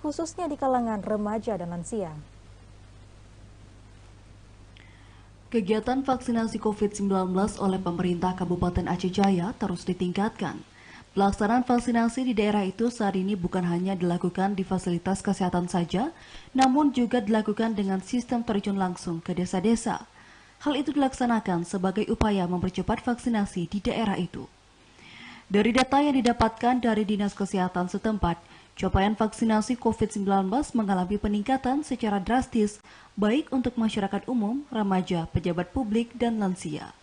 khususnya di kalangan remaja dan lansia. Kegiatan vaksinasi COVID-19 oleh pemerintah Kabupaten Aceh Jaya terus ditingkatkan. Pelaksanaan vaksinasi di daerah itu saat ini bukan hanya dilakukan di fasilitas kesehatan saja, namun juga dilakukan dengan sistem terjun langsung ke desa-desa. Hal itu dilaksanakan sebagai upaya mempercepat vaksinasi di daerah itu. Dari data yang didapatkan dari Dinas Kesehatan setempat, capaian vaksinasi COVID-19 mengalami peningkatan secara drastis, baik untuk masyarakat umum, remaja, pejabat publik, dan lansia.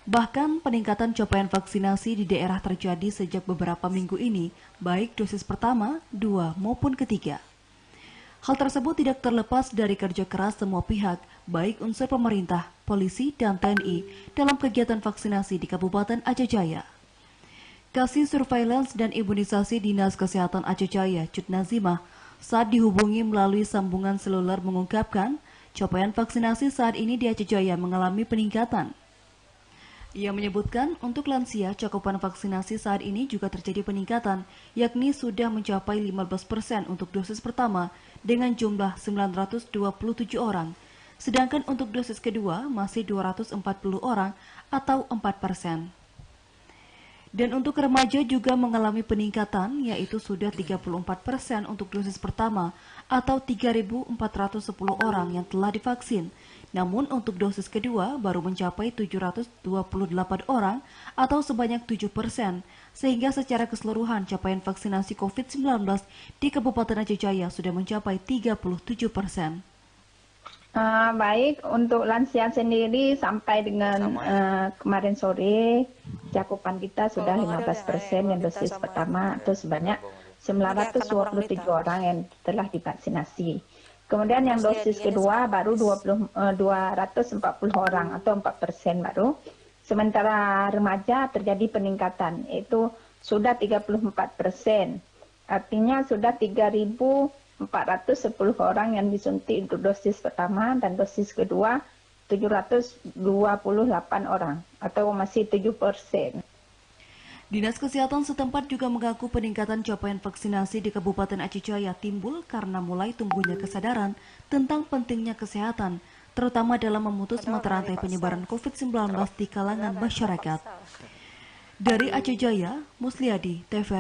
Bahkan peningkatan capaian vaksinasi di daerah terjadi sejak beberapa minggu ini, baik dosis pertama, 2, maupun ketiga. Hal tersebut tidak terlepas dari kerja keras semua pihak, baik unsur pemerintah, polisi, dan TNI dalam kegiatan vaksinasi di Kabupaten Aceh Jaya. Kasih Surveillance dan Imunisasi Dinas Kesehatan Aceh Jaya, Cut Nazimah, saat dihubungi melalui sambungan seluler mengungkapkan, capaian vaksinasi saat ini di Aceh Jaya mengalami peningkatan. Ia menyebutkan untuk lansia cakupan vaksinasi saat ini juga terjadi peningkatan, yakni sudah mencapai 15% untuk dosis pertama dengan jumlah 927 orang, sedangkan untuk dosis kedua masih 240 orang atau 4%. Dan untuk remaja juga mengalami peningkatan, yaitu sudah 34% untuk dosis pertama atau 3.410 orang yang telah divaksin. Namun untuk dosis kedua baru mencapai 728 orang atau sebanyak 7%, sehingga secara keseluruhan capaian vaksinasi COVID-19 di Kabupaten Aceh Jaya sudah mencapai 37%. Baik, untuk lansia sendiri sampai dengan kemarin sore cakupan kita sudah 15% yang dosis pertama atau sebanyak 927 orang yang telah divaksinasi. Kemudian yang dosis kedua baru 240 orang atau 4% baru. Sementara remaja terjadi peningkatan, yaitu sudah 34%. Artinya sudah 3.410 orang yang disuntik untuk dosis pertama dan dosis kedua 728 orang atau masih 7%. Dinas Kesehatan setempat juga mengaku peningkatan capaian vaksinasi di Kabupaten Aceh Jaya timbul karena mulai tumbuhnya kesadaran tentang pentingnya kesehatan, terutama dalam memutus mata rantai penyebaran COVID-19 di kalangan masyarakat. Dari Aceh Jaya, Musliadi, TVRI.